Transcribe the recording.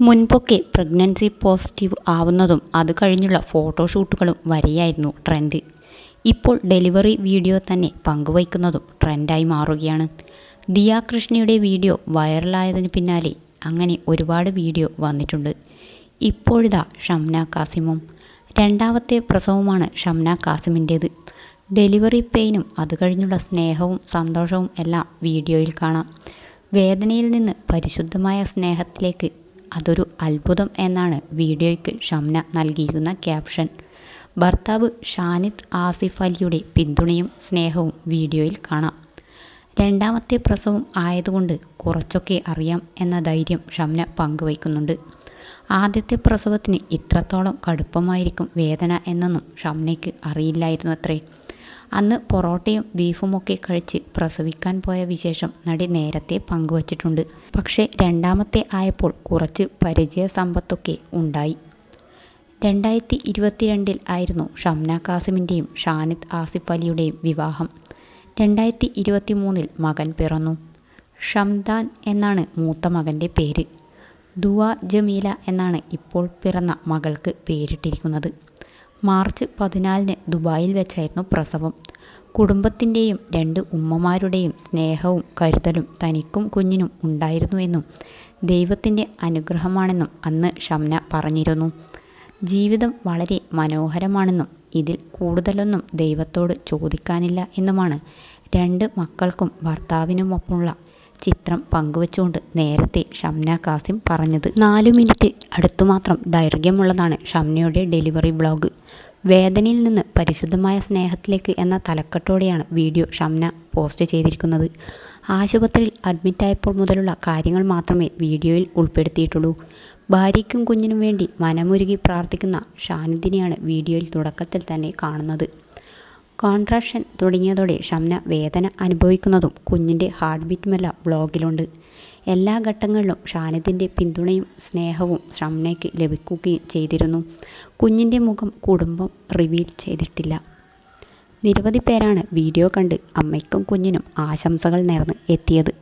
മുൻപൊക്കെ pregnancy positive ആവുന്നതും അത് കഴിഞ്ഞുള്ള ഫോട്ടോഷൂട്ടുകളും വരെയായിരുന്നു ട്രെൻഡ്. ഇപ്പോൾ ഡെലിവറി വീഡിയോ തന്നെ പങ്കുവയ്ക്കുന്നതും ട്രെൻഡായി മാറുകയാണ്. ദിയ കൃഷ്ണയുടെ വീഡിയോ വൈറലായതിനു പിന്നാലെ അങ്ങനെ ഒരുപാട് വീഡിയോ വന്നിട്ടുണ്ട്. ഇപ്പോഴിതാ ഷംന കാസിമും. രണ്ടാമത്തെ പ്രസവമാണ് ഷംന കാസിമിൻ്റേത്. ഡെലിവറി പെയിനും അത് കഴിഞ്ഞുള്ള സ്നേഹവും സന്തോഷവും എല്ലാം വീഡിയോയിൽ കാണാം. വേദനയിൽ നിന്ന് പരിശുദ്ധമായ സ്നേഹത്തിലേക്ക്, അതൊരു അത്ഭുതം എന്നാണ് വീഡിയോയ്ക്ക് ഷംന നൽകിയിരിക്കുന്ന ക്യാപ്ഷൻ. ഭർത്താവ് ഷാനിദ് ആസിഫ് അലിയുടെ പിന്തുണയും സ്നേഹവും വീഡിയോയിൽ കാണാം. രണ്ടാമത്തെ പ്രസവം ആയതുകൊണ്ട് കുറച്ചൊക്കെ അറിയാം എന്ന ധൈര്യം ഷംന പങ്കുവയ്ക്കുന്നുണ്ട്. ആദ്യത്തെ പ്രസവത്തിന് ഇത്രത്തോളം കടുപ്പമായിരിക്കും വേദന എന്നൊന്നും ഷംനയ്ക്ക് അറിയില്ലായിരുന്നു അത്രേ. അന്ന് പൊറോട്ടയും ബീഫുമൊക്കെ കഴിച്ച് പ്രസവിക്കാൻ പോയ വിശേഷം നടി നേരത്തെ പങ്കുവച്ചിട്ടുണ്ട്. പക്ഷേ രണ്ടാമത്തെ ആയപ്പോൾ കുറച്ച് പരിചയസമ്പത്തൊക്കെ ഉണ്ടായി. 2022 ആയിരുന്നു ഷംന കാസിമിൻ്റെയും ഷാനിദ് ആസിഫ് അലിയുടെയും വിവാഹം. 2023 മകൻ പിറന്നു. ഷംദാൻ എന്നാണ് മൂത്ത മകൻ്റെ പേര്. ദുവ ജമീല എന്നാണ് ഇപ്പോൾ പിറന്ന മകൾക്ക് പേരിട്ടിരിക്കുന്നത്. മാർച്ച് 14 ദുബായിൽ വെച്ചായിരുന്നു പ്രസവം. കുടുംബത്തിൻ്റെയും 2 ഉമ്മമാരുടെയും സ്നേഹവും കരുതലും തനിക്കും കുഞ്ഞിനും ഉണ്ടായിരുന്നുവെന്നും ദൈവത്തിൻ്റെ അനുഗ്രഹമാണെന്നും അന്ന് ഷംന പറഞ്ഞിരുന്നു. ജീവിതം വളരെ മനോഹരമാണെന്നും ഇതിൽ കൂടുതലൊന്നും ദൈവത്തോട് ചോദിക്കാനില്ല എന്നുമാണ് 2 മക്കൾക്കും ഭർത്താവിനുമൊപ്പമുള്ള ചിത്രം പങ്കുവച്ചുകൊണ്ട് നേരത്തെ ഷംന കാസിം പറഞ്ഞത്. 4 മിനിറ്റ് അടുത്തുമാത്രം ദൈർഘ്യമുള്ളതാണ് ഷംനയുടെ ഡെലിവറി ബ്ലോഗ്. വേദനയിൽ നിന്ന് പരിശുദ്ധമായ സ്നേഹത്തിലേക്ക് എന്ന തലക്കെട്ടോടെയാണ് വീഡിയോ ഷംന പോസ്റ്റ് ചെയ്തിരിക്കുന്നത്. ആശുപത്രിയിൽ അഡ്മിറ്റായപ്പോൾ മുതലുള്ള കാര്യങ്ങൾ മാത്രമേ വീഡിയോയിൽ ഉൾപ്പെടുത്തിയിട്ടുള്ളൂ. ഭാര്യയ്ക്കും കുഞ്ഞിനും വേണ്ടി മനമുരുകി പ്രാർത്ഥിക്കുന്ന ഷാനിദിനെയാണ് വീഡിയോയിൽ തുടക്കത്തിൽ തന്നെ കാണുന്നത്. കോൺട്രാക്ഷൻ തുടങ്ങിയതോടെ ഷംന വേദന അനുഭവിക്കുന്നതും കുഞ്ഞിൻ്റെ ഹാർട്ട് ബീറ്റുമെല്ലാം വ്ളോഗിലുണ്ട്. എല്ലാ ഘട്ടങ്ങളിലും ഷാനിദിൻ്റെ പിന്തുണയും സ്നേഹവും ഷംനയ്ക്ക് ലഭിക്കുകയും ചെയ്തിരുന്നു. കുഞ്ഞിൻ്റെ മുഖം കുടുംബം റിവീൽ ചെയ്തിട്ടില്ല. നിരവധി പേരാണ് വീഡിയോ കണ്ട് അമ്മയ്ക്കും കുഞ്ഞിനും ആശംസകൾ നേർന്ന് എത്തിയത്.